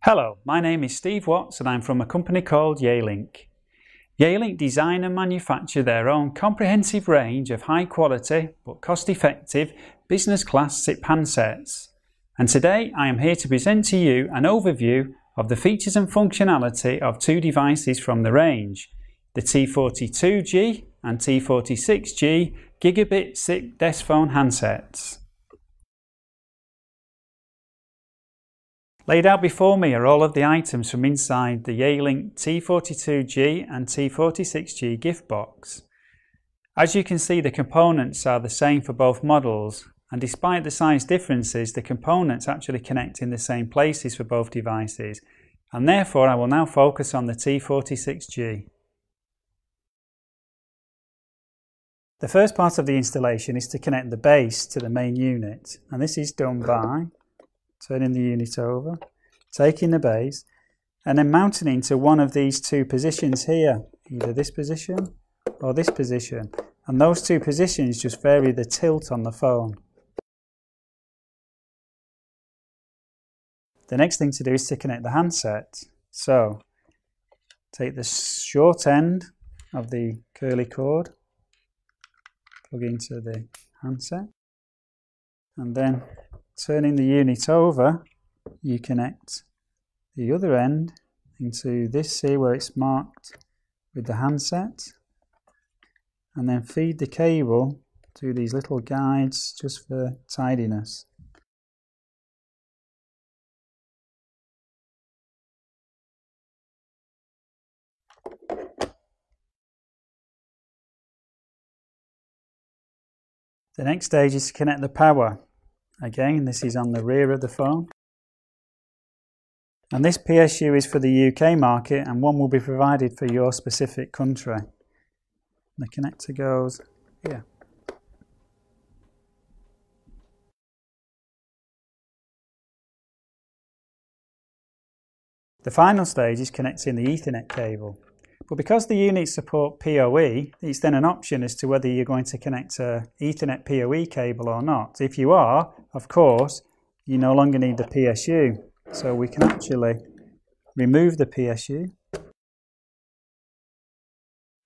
Hello, my name is Steve Watts and I'm from a company called YeaLink. YeaLink design and manufacture their own comprehensive range of high quality but cost effective business class SIP handsets. And today I am here to present to you an overview of the features and functionality of two devices from the range, the T42G and T46G gigabit SIP desk phone handsets. Laid out before me are all of the items from inside the YeaLink T42G and T46G gift box. As you can see, the components are the same for both models, and despite the size differences, the components actually connect in the same places for both devices, and therefore I will now focus on the T46G. The first part of the installation is to connect the base to the main unit, and this is done by turning the unit over, taking the base, and then mounting it into one of these two positions here, either this position or this position. And those two positions just vary the tilt on the phone. The next thing to do is to connect the handset. So, take the short end of the curly cord, plug into the handset, and then turning the unit over, you connect the other end into this here where it's marked with the handset, and then feed the cable through these little guides just for tidiness. The next stage is to connect the power. Again, this is on the rear of the phone. And this PSU is for the UK market, and one will be provided for your specific country. The connector goes here. The final stage is connecting the Ethernet cable. But because the units support PoE, it's then an option as to whether you're going to connect an Ethernet PoE cable or not. If you are, of course, you no longer need the PSU. So we can actually remove the PSU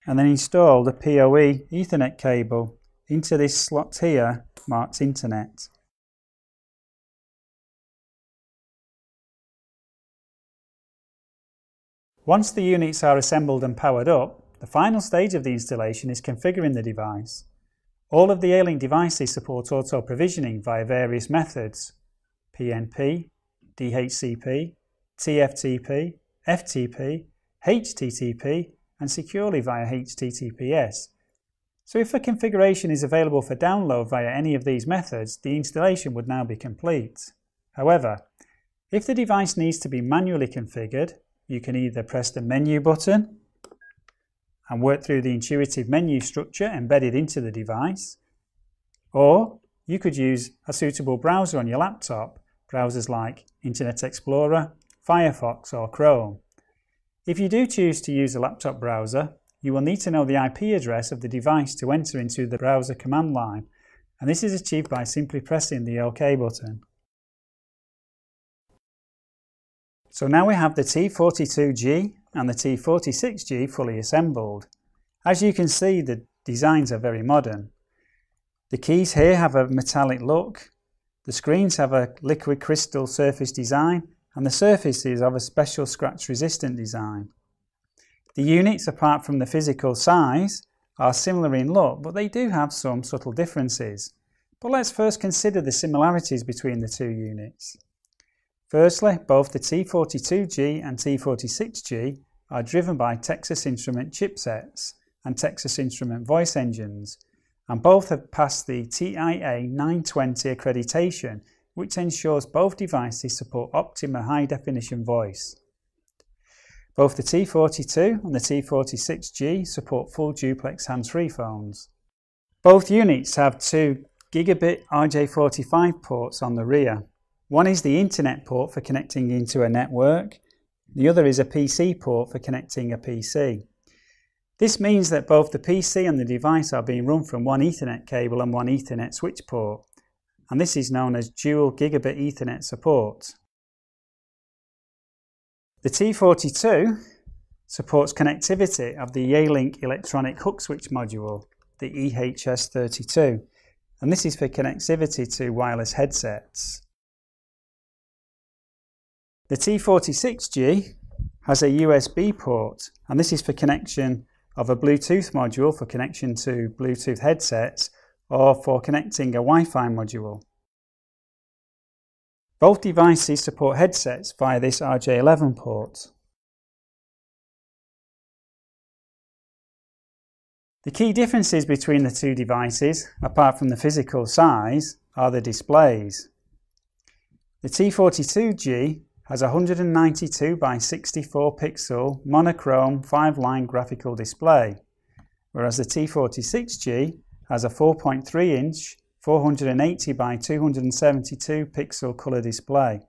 and then install the PoE Ethernet cable into this slot here marked Internet. Once the units are assembled and powered up, the final stage of the installation is configuring the device. All of the YeaLink devices support auto-provisioning via various methods: PNP, DHCP, TFTP, FTP, HTTP, and securely via HTTPS. So if a configuration is available for download via any of these methods, the installation would now be complete. However, if the device needs to be manually configured, you can either press the menu button and work through the intuitive menu structure embedded into the device, or you could use a suitable browser on your laptop, browsers like Internet Explorer, Firefox or Chrome. If you do choose to use a laptop browser, you will need to know the IP address of the device to enter into the browser command line, and this is achieved by simply pressing the OK button. So now we have the T42G and the T46G fully assembled. As you can see, the designs are very modern. The keys here have a metallic look, the screens have a liquid crystal surface design, and the surface is of a special scratch resistant design. The units, apart from the physical size, are similar in look, but they do have some subtle differences. But let's first consider the similarities between the two units. Firstly, both the T42G and T46G are driven by Texas Instrument chipsets and Texas Instrument voice engines, and both have passed the TIA 920 accreditation, which ensures both devices support Optima high-definition voice. Both the T42 and the T46G support full duplex hands-free phones. Both units have two gigabit RJ45 ports on the rear. One is the Internet port for connecting into a network, the other is a PC port for connecting a PC. This means that both the PC and the device are being run from one Ethernet cable and one Ethernet switch port, and this is known as dual gigabit Ethernet support. The T42 supports connectivity of the YeaLink electronic hook switch module, the EHS32, and this is for connectivity to wireless headsets. The T46G has a USB port, and this is for connection of a Bluetooth module for connection to Bluetooth headsets or for connecting a Wi-Fi module. Both devices support headsets via this RJ11 port. The key differences between the two devices, apart from the physical size, are the displays. The T42G has a 192 by 64 pixel monochrome 5-line graphical display, whereas the T46G has a 4.3 inch 480 by 272 pixel colour display.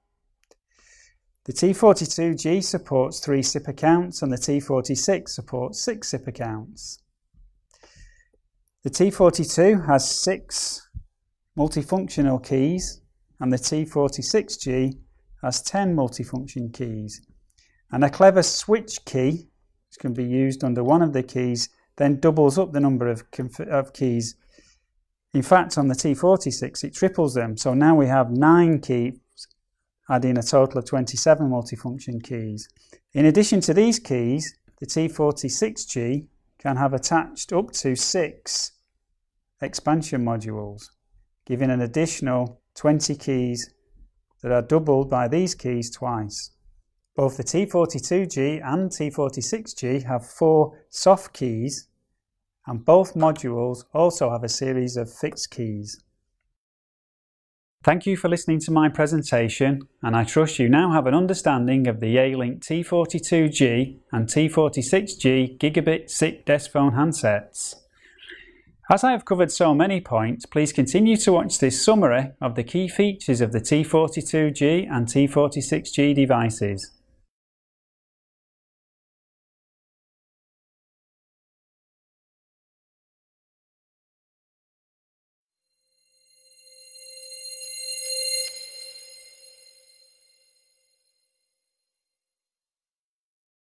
The T42G supports 3 SIP accounts and the T46 supports 6 SIP accounts. The T42 has 6 multifunctional keys and the T46G has 10 multifunction keys. And a clever switch key, which can be used under one of the keys, then doubles up the number of keys. In fact, on the T46 it triples them, so now we have 9 keys, adding a total of 27 multifunction keys. In addition to these keys, the T46G can have attached up to 6 expansion modules, giving an additional 20 keys that are doubled by these keys twice. Both the T42G and T46G have 4 soft keys, and both modules also have a series of fixed keys. Thank you for listening to my presentation, and I trust you now have an understanding of the YeaLink T42G and T46G gigabit SIP desk phone handsets. As I have covered so many points, please continue to watch this summary of the key features of the T42G and T46G devices.